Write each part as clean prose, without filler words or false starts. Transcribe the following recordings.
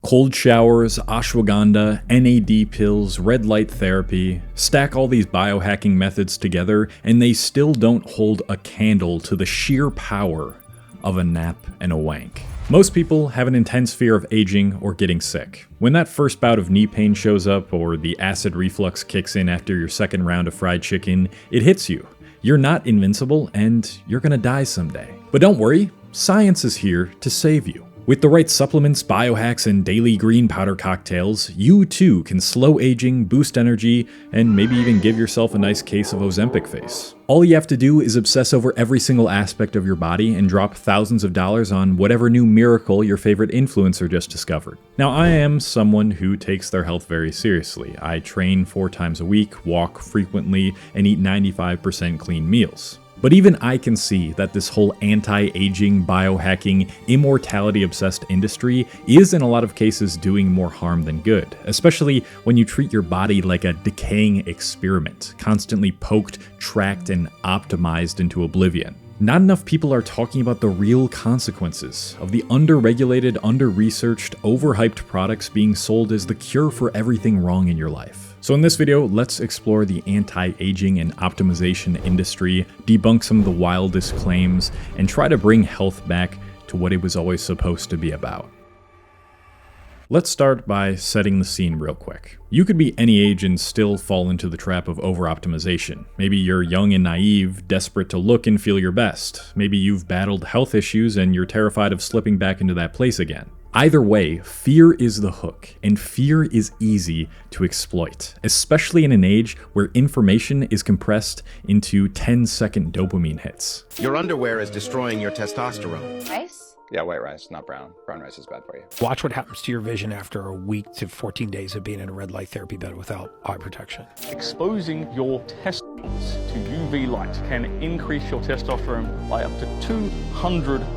Cold showers, ashwagandha, NAD pills, red light therapy. Stack all these biohacking methods together and they still don't hold a candle to the sheer power of a nap and a wank. Most people have an intense fear of aging or getting sick. When that first bout of knee pain shows up or the acid reflux kicks in after your second round of fried chicken, it hits you. You're not invincible and you're gonna die someday. But don't worry, science is here to save you. With the right supplements, biohacks, and daily green powder cocktails, you too can slow aging, boost energy, and maybe even give yourself a nice case of Ozempic face. All you have to do is obsess over every single aspect of your body and drop thousands of dollars on whatever new miracle your favorite influencer just discovered. Now, I am someone who takes their health very seriously. I train 4 times a week, walk frequently, and eat 95% clean meals. But even I can see that this whole anti-aging, biohacking, immortality-obsessed industry is in a lot of cases doing more harm than good, especially when you treat your body like a decaying experiment, constantly poked, tracked, and optimized into oblivion. Not enough people are talking about the real consequences of the under-regulated, under-researched, overhyped products being sold as the cure for everything wrong in your life. So in this video, let's explore the anti-aging and optimization industry, debunk some of the wildest claims, and try to bring health back to what it was always supposed to be about. Let's start by setting the scene real quick. You could be any age and still fall into the trap of over-optimization. Maybe you're young and naive, desperate to look and feel your best. Maybe you've battled health issues and you're terrified of slipping back into that place again. Either way, fear is the hook, and fear is easy to exploit, especially in an age where information is compressed into 10-second dopamine hits. Your underwear is destroying your testosterone. Rice? Yeah, white rice, not brown. Brown rice is bad for you. Watch what happens to your vision after a week to 14 days of being in a red light therapy bed without eye protection. Exposing your testicles to UV light can increase your testosterone by up to 200%.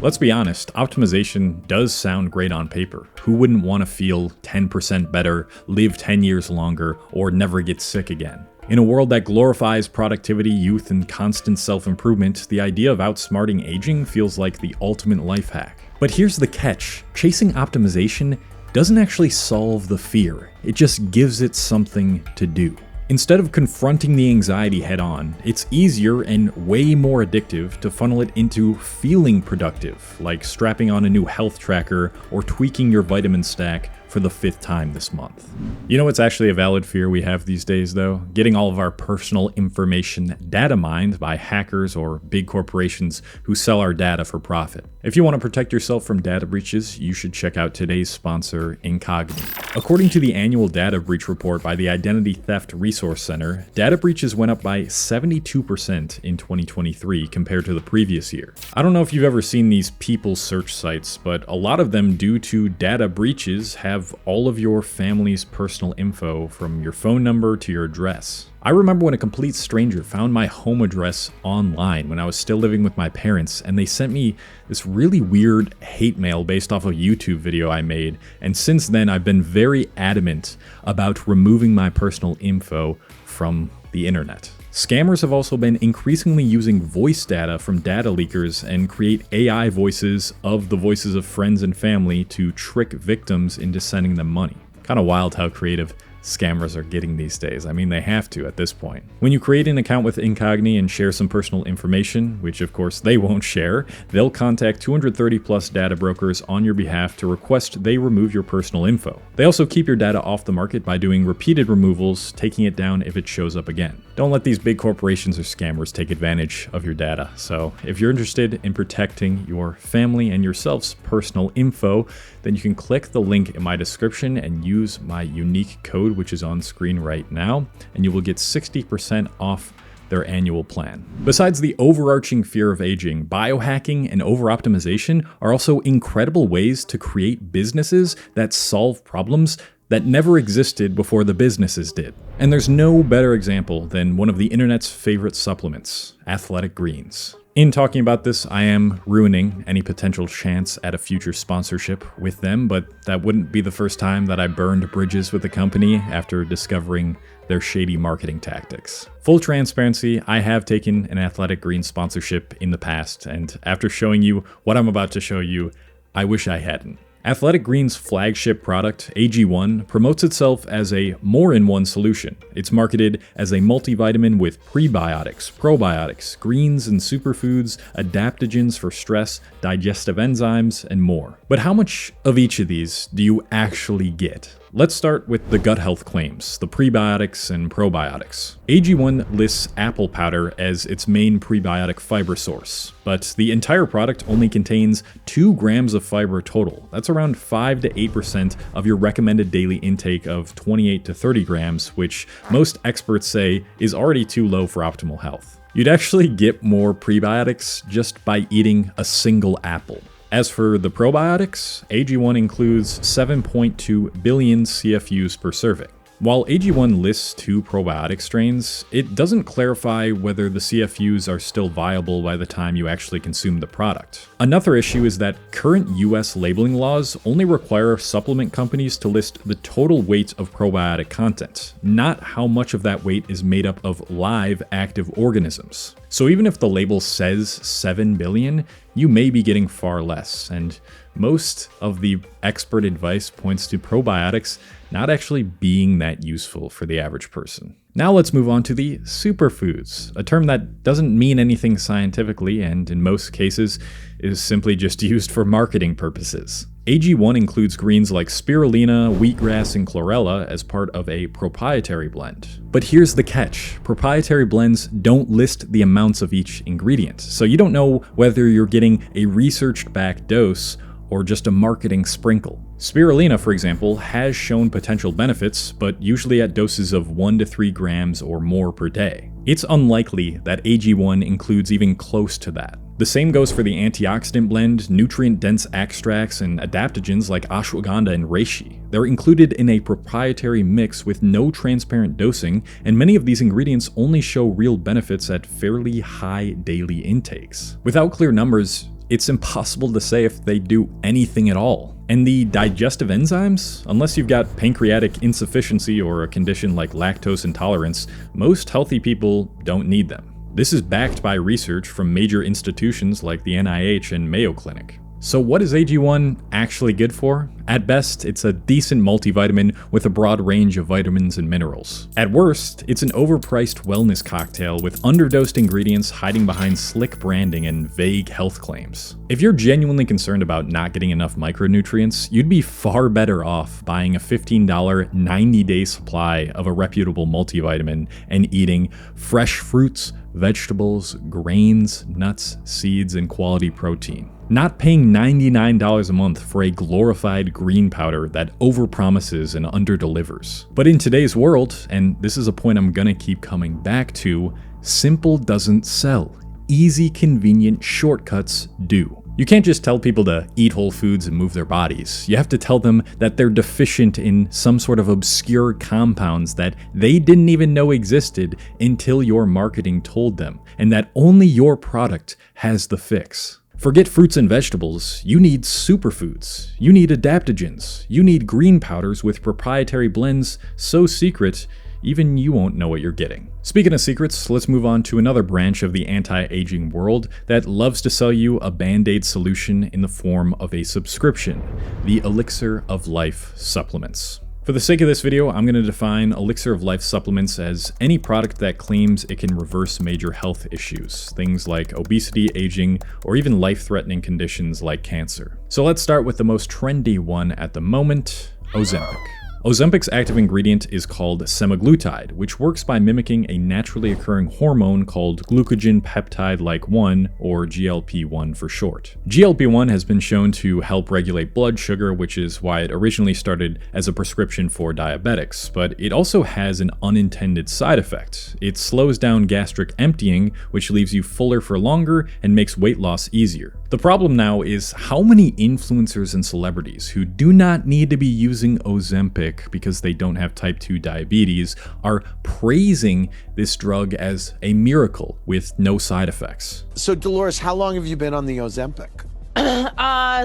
Let's be honest, optimization does sound great on paper. Who wouldn't want to feel 10% better, live 10 years longer, or never get sick again? In a world that glorifies productivity, youth, and constant self-improvement, the idea of outsmarting aging feels like the ultimate life hack. But here's the catch. Chasing optimization doesn't actually solve the fear. It just gives it something to do. Instead of confronting the anxiety head-on, it's easier and way more addictive to funnel it into feeling productive, like strapping on a new health tracker or tweaking your vitamin stack for the 5th time this month. You know what's actually a valid fear we have these days though? Getting all of our personal information data mined by hackers or big corporations who sell our data for profit. If you want to protect yourself from data breaches, you should check out today's sponsor, Incogni. According to the annual data breach report by the Identity Theft Resource Center, data breaches went up by 72% in 2023 compared to the previous year. I don't know if you've ever seen these people search sites, but a lot of them, due to data breaches, have all of your family's personal info from your phone number to your address. I remember when a complete stranger found my home address online when I was still living with my parents, and they sent me this really weird hate mail based off a YouTube video I made, and since then I've been very adamant about removing my personal info from the internet. Scammers have also been increasingly using voice data from data leakers and create AI voices of the voices of friends and family to trick victims into sending them money. Kind of wild how creative scammers are getting these days. I mean, they have to at this point. When you create an account with Incogni and share some personal information, which of course they won't share, they'll contact 230 plus data brokers on your behalf to request they remove your personal info. They also keep your data off the market by doing repeated removals, taking it down if it shows up again. Don't let these big corporations or scammers take advantage of your data. So if you're interested in protecting your family and yourself's personal info, then you can click the link in my description and use my unique code, which is on screen right now, and you will get 60% off their annual plan. Besides the overarching fear of aging, biohacking and over-optimization are also incredible ways to create businesses that solve problems that never existed before the businesses did. And there's no better example than one of the internet's favorite supplements, athletic greens. In talking about this, I am ruining any potential chance at a future sponsorship with them, but that wouldn't be the first time that I burned bridges with the company after discovering their shady marketing tactics. Full transparency, I have taken an athletic green sponsorship in the past, and after showing you what I'm about to show you, I wish I hadn't. Athletic Greens' flagship product, AG1, promotes itself as a more-in-one solution. It's marketed as a multivitamin with prebiotics, probiotics, greens and superfoods, adaptogens for stress, digestive enzymes, and more. But how much of each of these do you actually get? Let's start with the gut health claims, the prebiotics and probiotics. AG1 lists apple powder as its main prebiotic fiber source, but the entire product only contains 2 grams of fiber total. That's around 5 to 8% of your recommended daily intake of 28 to 30 grams, which most experts say is already too low for optimal health. You'd actually get more prebiotics just by eating a single apple. As for the probiotics, AG1 includes 7.2 billion CFUs per serving. While AG1 lists 2 probiotic strains, it doesn't clarify whether the CFUs are still viable by the time you actually consume the product. Another issue is that current US labeling laws only require supplement companies to list the total weight of probiotic content, not how much of that weight is made up of live active organisms. So even if the label says 7 billion, you may be getting far less, and most of the expert advice points to probiotics not actually being that useful for the average person. Now let's move on to the superfoods, a term that doesn't mean anything scientifically and in most cases is simply just used for marketing purposes. AG1 includes greens like spirulina, wheatgrass, and chlorella as part of a proprietary blend. But here's the catch. Proprietary blends don't list the amounts of each ingredient, so you don't know whether you're getting a researched-backed dose or just a marketing sprinkle. Spirulina, for example, has shown potential benefits, but usually at doses of 1 to 3 grams or more per day. It's unlikely that AG1 includes even close to that. The same goes for the antioxidant blend, nutrient-dense extracts, and adaptogens like ashwagandha and reishi. They're included in a proprietary mix with no transparent dosing, and many of these ingredients only show real benefits at fairly high daily intakes. Without clear numbers, it's impossible to say if they do anything at all. And the digestive enzymes? Unless you've got pancreatic insufficiency or a condition like lactose intolerance, most healthy people don't need them. This is backed by research from major institutions like the NIH and Mayo Clinic. So what is AG1 actually good for? At best, it's a decent multivitamin with a broad range of vitamins and minerals. At worst, it's an overpriced wellness cocktail with underdosed ingredients hiding behind slick branding and vague health claims. If you're genuinely concerned about not getting enough micronutrients, you'd be far better off buying a $15 90-day supply of a reputable multivitamin and eating fresh fruits, vegetables, grains, nuts, seeds, and quality protein. Not paying $99 a month for a glorified green powder that overpromises and underdelivers. But in today's world, and this is a point I'm gonna keep coming back to, simple doesn't sell. Easy, convenient shortcuts do. You can't just tell people to eat whole foods and move their bodies. You have to tell them that they're deficient in some sort of obscure compounds that they didn't even know existed until your marketing told them, and that only your product has the fix. Forget fruits and vegetables, you need superfoods, you need adaptogens, you need green powders with proprietary blends so secret, even you won't know what you're getting. Speaking of secrets, let's move on to another branch of the anti-aging world that loves to sell you a band-aid solution in the form of a subscription, the Elixir of Life supplements. For the sake of this video, I'm going to define Elixir of Life supplements as any product that claims it can reverse major health issues, things like obesity, aging, or even life-threatening conditions like cancer. So let's start with the most trendy one at the moment, Ozempic. Ozempic's active ingredient is called semaglutide, which works by mimicking a naturally occurring hormone called glucagon peptide-like 1, or GLP-1 for short. GLP-1 has been shown to help regulate blood sugar, which is why it originally started as a prescription for diabetics, but it also has an unintended side effect. It slows down gastric emptying, which leaves you fuller for longer and makes weight loss easier. The problem now is how many influencers and celebrities who do not need to be using Ozempic because they don't have type 2 diabetes are praising this drug as a miracle with no side effects. So Dolores, how long have you been on the Ozempic?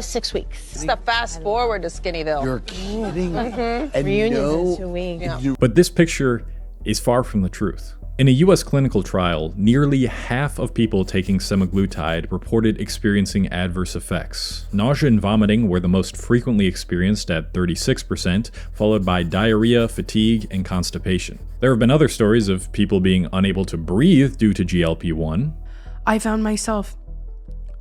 6 weeks. It's the fast forward to Skinnyville. You're kidding. And Reunion no, in 2 weeks. you But this picture is far from the truth. In a US clinical trial, nearly half of people taking semaglutide reported experiencing adverse effects. Nausea and vomiting were the most frequently experienced at 36%, followed by diarrhea, fatigue, and constipation. There have been other stories of people being unable to breathe due to GLP-1. I found myself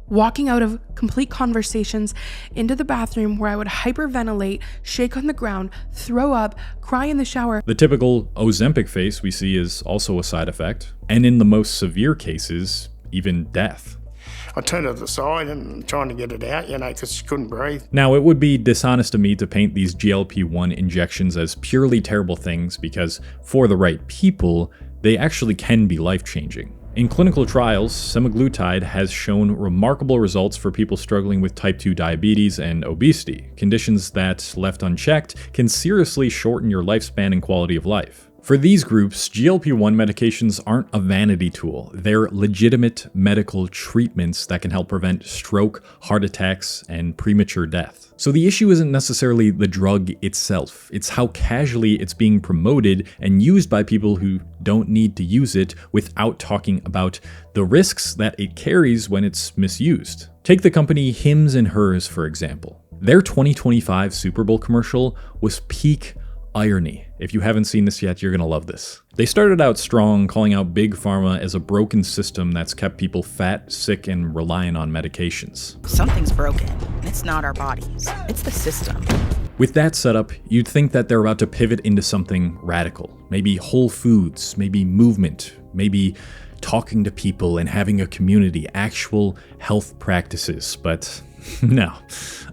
walking out of complete conversations into the bathroom where I would hyperventilate, shake on the ground, throw up, cry in the shower. The typical Ozempic face we see is also a side effect, and in the most severe cases, even death. I turned her to the side and trying to get it out, because she couldn't breathe. Now, it would be dishonest of me to paint these GLP-1 injections as purely terrible things because, for the right people, they actually can be life-changing. In clinical trials, semaglutide has shown remarkable results for people struggling with type 2 diabetes and obesity, conditions that, left unchecked, can seriously shorten your lifespan and quality of life. For these groups, GLP-1 medications aren't a vanity tool. They're legitimate medical treatments that can help prevent stroke, heart attacks, and premature death. So the issue isn't necessarily the drug itself, it's how casually it's being promoted and used by people who don't need to use it without talking about the risks that it carries when it's misused. Take the company Hims and Hers, for example. Their 2025 Super Bowl commercial was peak irony. If you haven't seen this yet, you're gonna love this. They started out strong, calling out Big Pharma as a broken system that's kept people fat, sick, and reliant on medications. Something's broken, and it's not our bodies, it's the system. With that setup, you'd think that they're about to pivot into something radical. Maybe whole foods, maybe movement, maybe talking to people and having a community, actual health practices, but no.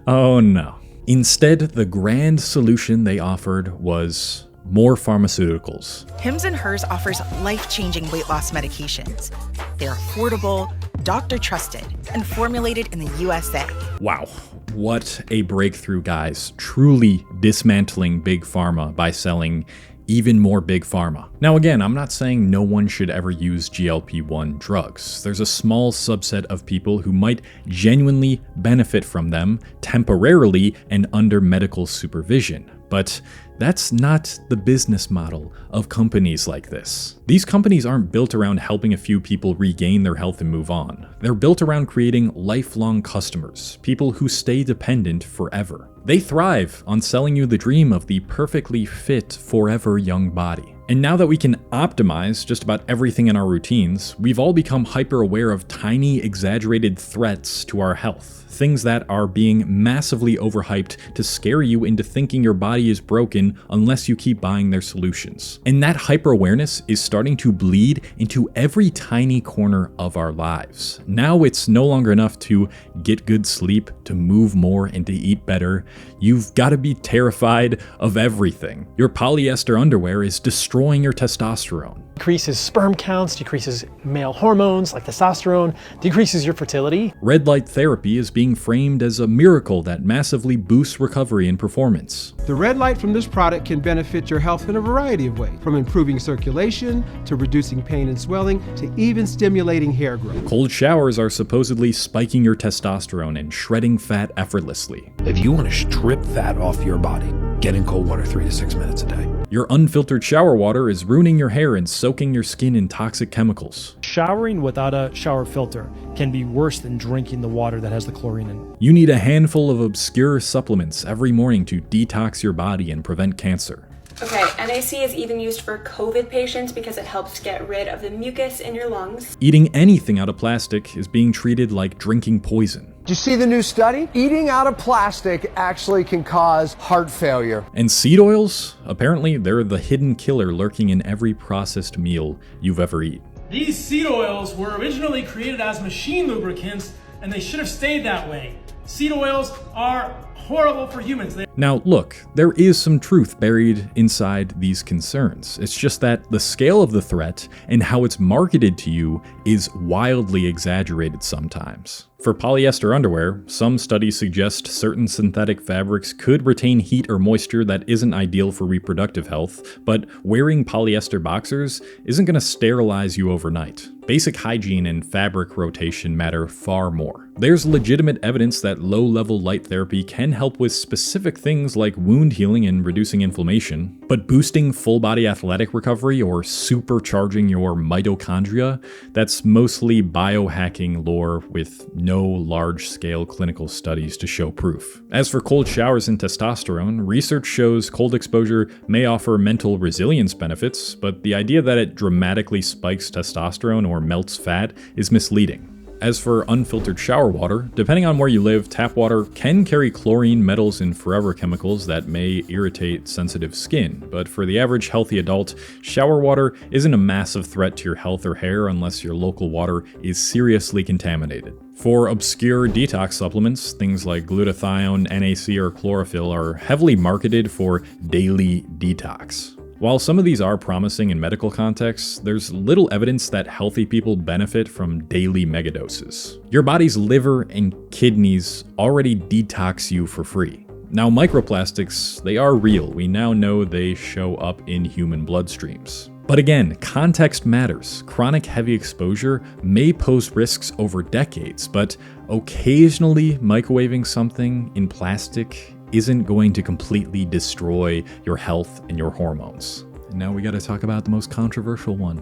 Oh no. Instead, the grand solution they offered was more pharmaceuticals. Hims and Hers offers life-changing weight loss medications. They're affordable, doctor-trusted, and formulated in the USA. Wow, what a breakthrough, guys. Truly dismantling Big Pharma by selling even more Big Pharma. Now again, I'm not saying no one should ever use GLP-1 drugs. There's a small subset of people who might genuinely benefit from them temporarily and under medical supervision. But that's not the business model of companies like this. These companies aren't built around helping a few people regain their health and move on. They're built around creating lifelong customers, people who stay dependent forever. They thrive on selling you the dream of the perfectly fit forever young body. And now that we can optimize just about everything in our routines, we've all become hyper aware of tiny, exaggerated threats to our health. Things that are being massively overhyped to scare you into thinking your body is broken unless you keep buying their solutions. And that hyper-awareness is starting to bleed into every tiny corner of our lives. Now it's no longer enough to get good sleep, to move more, and to eat better. You've got to be terrified of everything. Your polyester underwear is destroying your testosterone. Decreases sperm counts, decreases male hormones like testosterone, decreases your fertility. Red light therapy is being framed as a miracle that massively boosts recovery and performance. The red light from this product can benefit your health in a variety of ways, from improving circulation, to reducing pain and swelling, to even stimulating hair growth. Cold showers are supposedly spiking your testosterone and shredding fat effortlessly. If you want to strip fat off your body, get in cold water 3 to 6 minutes a day. Your unfiltered shower water is ruining your hair and soaking your skin in toxic chemicals. Showering without a shower filter can be worse than drinking the water that has the chlorine in it. You need a handful of obscure supplements every morning to detox your body and prevent cancer. Okay, NAC is even used for COVID patients because it helps get rid of the mucus in your lungs. Eating anything out of plastic is being treated like drinking poison. Did you see the new study? Eating out of plastic actually can cause heart failure. And seed oils? Apparently, they're the hidden killer lurking in every processed meal you've ever eaten. These seed oils were originally created as machine lubricants, and they should have stayed that way. Seed oils are horrible for humans. Now look, there is some truth buried inside these concerns. It's just that the scale of the threat and how it's marketed to you is wildly exaggerated sometimes. For polyester underwear, some studies suggest certain synthetic fabrics could retain heat or moisture that isn't ideal for reproductive health, but wearing polyester boxers isn't going to sterilize you overnight. Basic hygiene and fabric rotation matter far more. There's legitimate evidence that low-level light therapy can help with specific things like wound healing and reducing inflammation, but boosting full body athletic recovery or supercharging your mitochondria, that's mostly biohacking lore with no large-scale clinical studies to show proof. As for cold showers and testosterone, research shows cold exposure may offer mental resilience benefits, but the idea that it dramatically spikes testosterone or melts fat is misleading. As for unfiltered shower water, depending on where you live, tap water can carry chlorine, metals, and forever chemicals that may irritate sensitive skin, but for the average healthy adult, shower water isn't a massive threat to your health or hair unless your local water is seriously contaminated. For obscure detox supplements, things like glutathione, NAC, or chlorophyll are heavily marketed for daily detox. While some of these are promising in medical contexts, there's little evidence that healthy people benefit from daily megadoses. Your body's liver and kidneys already detox you for free. Now, microplastics, they are real. We now know they show up in human bloodstreams. But again, context matters. Chronic heavy exposure may pose risks over decades, but occasionally microwaving something in plastic isn't going to completely destroy your health and your hormones. And now we gotta talk about the most controversial one.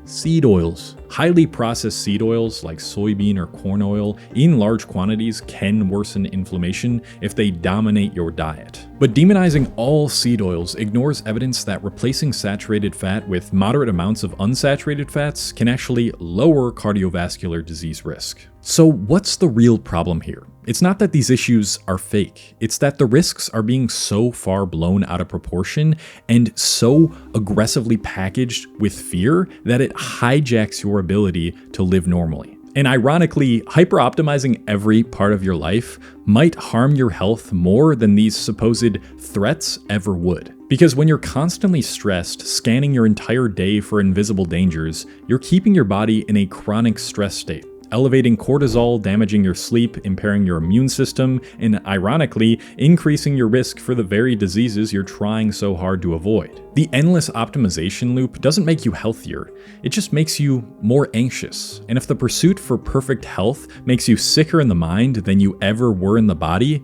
Seed oils. Highly processed seed oils like soybean or corn oil in large quantities can worsen inflammation if they dominate your diet. But demonizing all seed oils ignores evidence that replacing saturated fat with moderate amounts of unsaturated fats can actually lower cardiovascular disease risk. So what's the real problem here? It's not that these issues are fake, it's that the risks are being so far blown out of proportion and so aggressively packaged with fear that it hijacks your ability to live normally. And ironically, hyper-optimizing every part of your life might harm your health more than these supposed threats ever would. Because when you're constantly stressed, scanning your entire day for invisible dangers, you're keeping your body in a chronic stress state, elevating cortisol, damaging your sleep, impairing your immune system, and ironically, increasing your risk for the very diseases you're trying so hard to avoid. The endless optimization loop doesn't make you healthier, it just makes you more anxious. And if the pursuit for perfect health makes you sicker in the mind than you ever were in the body,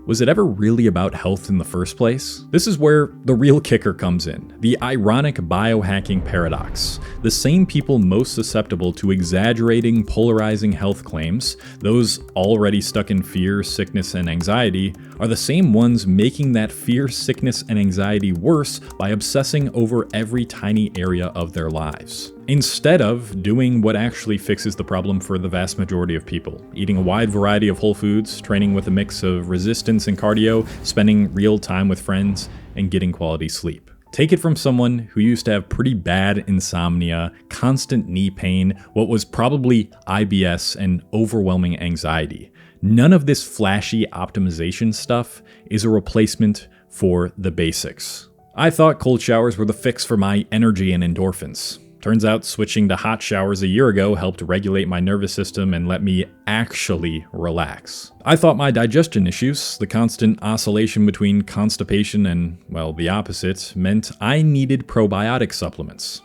was it ever really about health in the first place? This is where the real kicker comes in, the ironic biohacking paradox. The same people most susceptible to exaggerating, polarizing health claims, those already stuck in fear, sickness, and anxiety, are the same ones making that fear, sickness, and anxiety worse by obsessing over every tiny area of their lives. Instead of doing what actually fixes the problem for the vast majority of people, eating a wide variety of whole foods, training with a mix of resistance and cardio, spending real time with friends, and getting quality sleep. Take it from someone who used to have pretty bad insomnia, constant knee pain, what was probably IBS, and overwhelming anxiety. None of this flashy optimization stuff is a replacement for the basics. I thought cold showers were the fix for my energy and endorphins. Turns out switching to hot showers a year ago helped regulate my nervous system and let me actually relax. I thought my digestion issues, the constant oscillation between constipation and, well, the opposite, meant I needed probiotic supplements.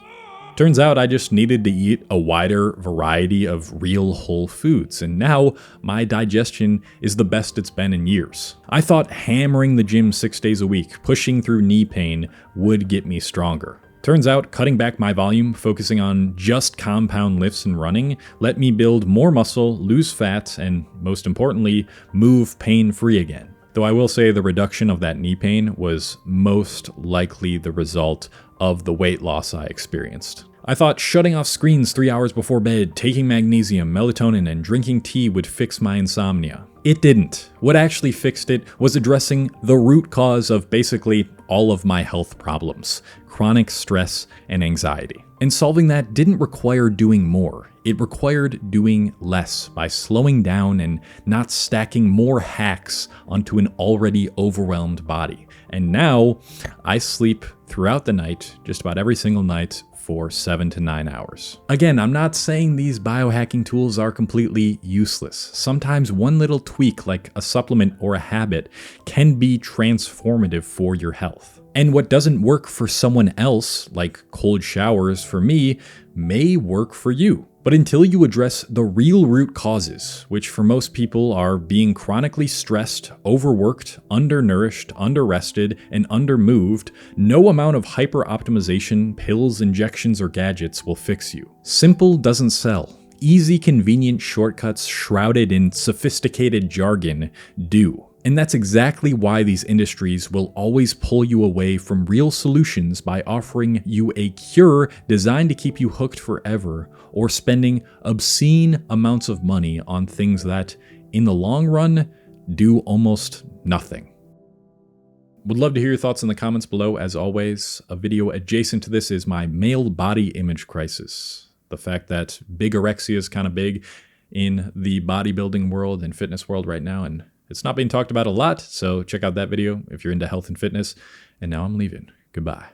Turns out I just needed to eat a wider variety of real whole foods, and now my digestion is the best it's been in years. I thought hammering the gym 6 days a week, pushing through knee pain, would get me stronger. Turns out cutting back my volume, focusing on just compound lifts and running, let me build more muscle, lose fat, and most importantly, move pain-free again. Though I will say the reduction of that knee pain was most likely the result of the weight loss I experienced. I thought shutting off screens 3 hours before bed, taking magnesium, melatonin, and drinking tea would fix my insomnia. It didn't. What actually fixed it was addressing the root cause of basically all of my health problems: chronic stress and anxiety. And solving that didn't require doing more. It required doing less by slowing down and not stacking more hacks onto an already overwhelmed body. And now I sleep throughout the night, just about every single night, for 7 to 9 hours. Again, I'm not saying these biohacking tools are completely useless. Sometimes one little tweak like a supplement or a habit can be transformative for your health. And what doesn't work for someone else, like cold showers for me, may work for you. But until you address the real root causes, which for most people are being chronically stressed, overworked, undernourished, underrested, and undermoved, no amount of hyper-optimization, pills, injections, or gadgets will fix you. Simple doesn't sell. Easy, convenient shortcuts shrouded in sophisticated jargon do. And that's exactly why these industries will always pull you away from real solutions by offering you a cure designed to keep you hooked forever, or spending obscene amounts of money on things that, in the long run, do almost nothing. Would love to hear your thoughts in the comments below. As always, a video adjacent to this is my male body image crisis. The fact that bigorexia is kind of big in the bodybuilding world and fitness world right now, and it's not being talked about a lot, so check out that video if you're into health and fitness. And now I'm leaving. Goodbye.